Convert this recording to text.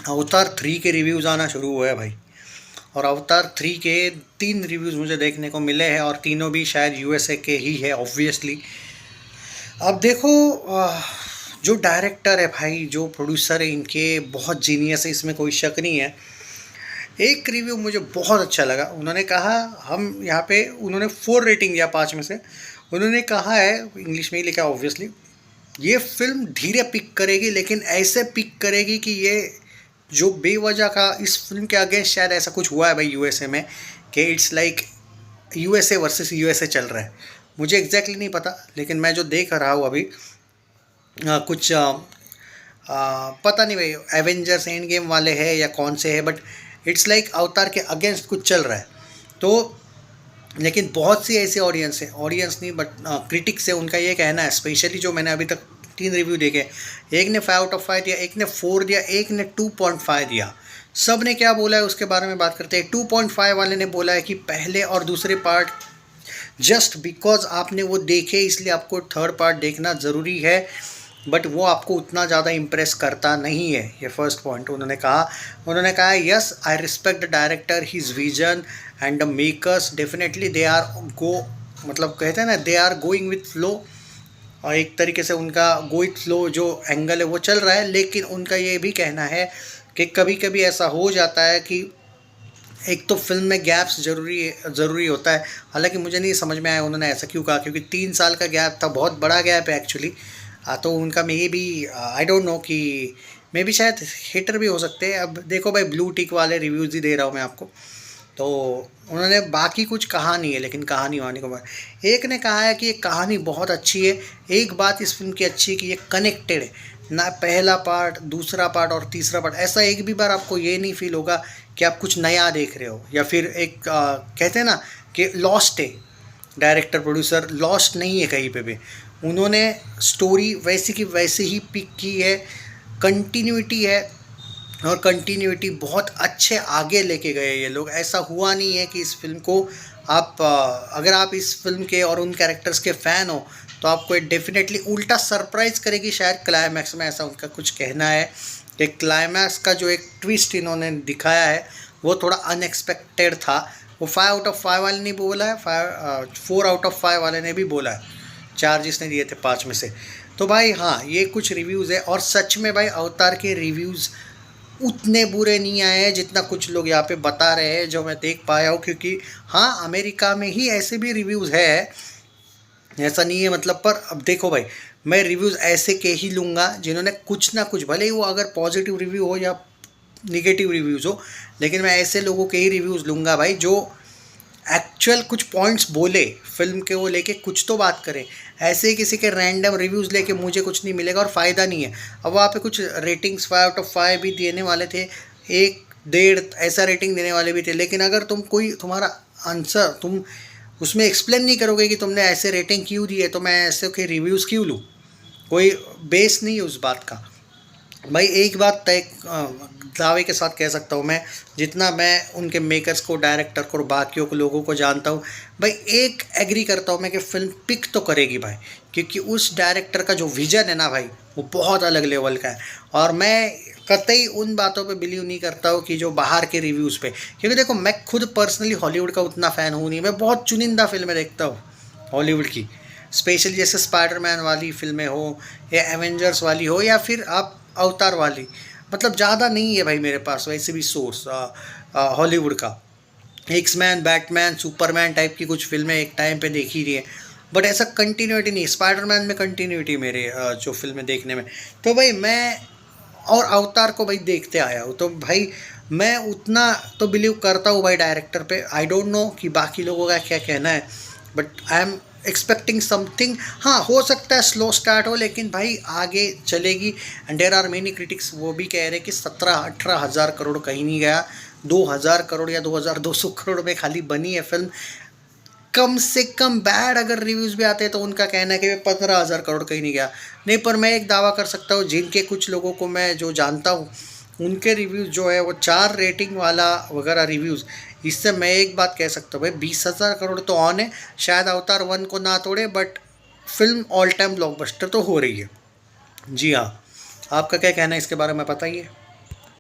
अवतार 3 के रिव्यूज़ आना शुरू हुए हैं भाई। और अवतार 3 के 3 रिव्यूज़ मुझे देखने को मिले हैं और तीनों भी शायद यूएसए के ही है ऑब्वियसली। अब देखो जो डायरेक्टर है भाई, जो प्रोड्यूसर है, इनके बहुत जीनियस है, इसमें कोई शक नहीं है। एक रिव्यू मुझे बहुत अच्छा लगा। उन्होंने कहा, हम यहाँ पे उन्होंने 4 रेटिंग दिया 5 में से। उन्होंने कहा है, इंग्लिश में ही लिखा ऑब्वियसली, ये फिल्म धीरे पिक करेगी लेकिन ऐसे पिक करेगी कि ये जो बेवजह का इस फिल्म के अगेंस्ट शायद ऐसा कुछ हुआ है भाई यूएसए में, कि it's like USA versus USA चल रहा है। मुझे एग्जैक्टली नहीं पता, लेकिन मैं जो देख रहा हूँ अभी कुछ पता नहीं भाई एवेंजर्स एंड गेम वाले हैं या कौन से हैं, बट इट्स लाइक अवतार के अगेंस्ट कुछ चल रहा है। तो लेकिन बहुत सी ऐसी ऑडियंस है, ऑडियंस नहीं बट क्रिटिक्स है, उनका ये कहना है, स्पेशली जो मैंने अभी तक 3 रिव्यू देखे, एक ने 5 आउट ऑफ 5 दिया, एक ने 4 दिया, एक ने 2.5 दिया। सब ने क्या बोला है उसके बारे में बात करते हैं। 2.5 वाले ने बोला है कि पहले और दूसरे पार्ट जस्ट बिकॉज आपने वो देखे इसलिए आपको थर्ड पार्ट देखना ज़रूरी है, बट वो आपको उतना ज़्यादा इम्प्रेस करता नहीं है। ये फर्स्ट पॉइंट उन्होंने कहा। उन्होंने कहा yes I respect the director, his vision and the makers, definitely they are मतलब कहते हैं ना, they are going with flow, और एक तरीके से उनका गो विथ फ्लो जो एंगल है वो चल रहा है। लेकिन उनका ये भी कहना है कि कभी कभी ऐसा हो जाता है कि एक तो फिल्म में गैप्स ज़रूरी होता है। हालांकि मुझे नहीं समझ में आया उन्होंने ऐसा क्यों कहा, क्योंकि 3 साल का गैप था, बहुत बड़ा गैप है एक्चुअली। तो उनका मे भी आई डोंट नो कि मे भी शायद हेटर भी हो सकते हैं। अब देखो भाई, ब्लू टिक वाले रिव्यूज़ ही दे रहा हूँ मैं आपको, तो उन्होंने बाकी कुछ कहा नहीं है। लेकिन कहानी वानी को एक ने कहा है कि ये कहानी बहुत अच्छी है। एक बात इस फिल्म की अच्छी है कि ये कनेक्टेड है ना, पहला पार्ट, दूसरा पार्ट और तीसरा पार्ट, ऐसा एक भी बार आपको ये नहीं फील होगा कि आप कुछ नया देख रहे हो, या फिर एक कहते हैं ना कि लॉस्ट है। डायरेक्टर प्रोड्यूसर लॉस्ट नहीं है कहीं पे भी। उन्होंने स्टोरी वैसी की वैसे ही पिक की है, कंटिन्यूटी है, और कंटिन्यूटी बहुत अच्छे आगे लेके गए ये लोग। ऐसा हुआ नहीं है कि इस फिल्म को आप अगर आप इस फिल्म के और उन कैरेक्टर्स के फ़ैन हो तो आपको डेफिनेटली उल्टा सरप्राइज़ करेगी शायद क्लाइमैक्स में। ऐसा उनका कुछ कहना है कि क्लाइमैक्स का जो एक ट्विस्ट इन्होंने दिखाया है वो थोड़ा अनएक्सपेक्टेड था। वो 5 आउट ऑफ 5 वाले ने भी बोला है, 4 आउट ऑफ 5 वाले ने भी बोला है, 4 जिसने दिए थे 5 में से। तो भाई हाँ, ये कुछ रिव्यूज़ है, और सच में भाई अवतार के रिव्यूज़ उतने बुरे नहीं आए हैं जितना कुछ लोग यहाँ पे बता रहे हैं, जो मैं देख पाया हूँ। क्योंकि हाँ, अमेरिका में ही ऐसे भी रिव्यूज़ है, ऐसा नहीं है मतलब। पर अब देखो भाई, मैं रिव्यूज़ ऐसे के ही लूँगा जिन्होंने कुछ ना कुछ, भले ही वो अगर पॉजिटिव रिव्यू हो या निगेटिव रिव्यूज़ हो, लेकिन मैं ऐसे लोगों के ही रिव्यूज़ लूँगा भाई जो एक्चुअल कुछ पॉइंट्स बोले फिल्म के, वो लेके कुछ तो बात करें। ऐसे ही किसी के रैंडम रिव्यूज़ लेके मुझे कुछ नहीं मिलेगा और फ़ायदा नहीं है। अब वहाँ पे कुछ रेटिंग्स 5 आउट ऑफ 5 भी देने वाले थे, 1-1.5 ऐसा रेटिंग देने वाले भी थे। लेकिन अगर तुम्हारा आंसर तुम उसमें एक्सप्लेन नहीं करोगे कि तुमने ऐसे रेटिंग क्यों दी है, तो मैं ऐसे के रिव्यूज़ क्यों लूँ? कोई बेस नहीं है उस बात का। भाई एक बात तय दावे के साथ कह सकता हूँ मैं, जितना मैं उनके मेकर्स को, डायरेक्टर को और बाकियों को लोगों को जानता हूँ भाई, एक एग्री करता हूँ मैं कि फ़िल्म पिक तो करेगी भाई, क्योंकि उस डायरेक्टर का जो विज़न है ना भाई, वो बहुत अलग लेवल का है। और मैं कतई उन बातों पे बिलीव नहीं करता हूँ कि जो बाहर के रिव्यूज़ पे, क्योंकि देखो मैं खुद पर्सनली हॉलीवुड का उतना फ़ैन हूँ नहीं। मैं बहुत चुनिंदा फिल्में देखता हूँ हॉलीवुड की, स्पेशली जैसे स्पाइडरमैन वाली फिल्में हो या एवेंजर्स वाली हो या फिर आप अवतार वाली। मतलब ज़्यादा नहीं है भाई मेरे पास वैसे भी सोर्स हॉलीवुड का। एक्समैन, बैटमैन, सुपरमैन टाइप की कुछ फिल्में एक टाइम पे देखी रही है, बट ऐसा कंटिन्यूटी नहीं। स्पाइडरमैन में कंटिन्यूटी मेरे जो फिल्में देखने में। तो भाई मैं और अवतार को भाई देखते आया हूँ, तो भाई मैं उतना तो बिलीव करता हूँ भाई डायरेक्टर पे। आई डोंट नो कि बाकी लोगों का क्या कहना है, but I am expecting something. हाँ, हो सकता है स्लो स्टार्ट हो, लेकिन भाई आगे चलेगी। And there are many critics वो भी कह रहे हैं कि 17-18 हज़ार करोड़ कहीं नहीं गया, 2000 करोड़ या 2200 करोड़ में खाली बनी है फिल्म। कम से कम बैड अगर रिव्यूज़ भी आते हैं तो उनका कहना है कि 15,000 करोड़ कहीं नहीं गया। नहीं, पर मैं एक दावा कर सकता हूँ, जिनके कुछ लोगों को मैं जो जानता हूँ उनके रिव्यूज़ जो है वो 4 रेटिंग वाला वगैरह रिव्यूज़। इससे मैं एक बात कह सकता हूँ भाई, 20,000 करोड़ तो ऑन है, शायद अवतार 1 को ना तोड़े, but film all time blockbuster तो हो रही है। जी हाँ, आपका क्या कहना है इसके बारे में बताइए।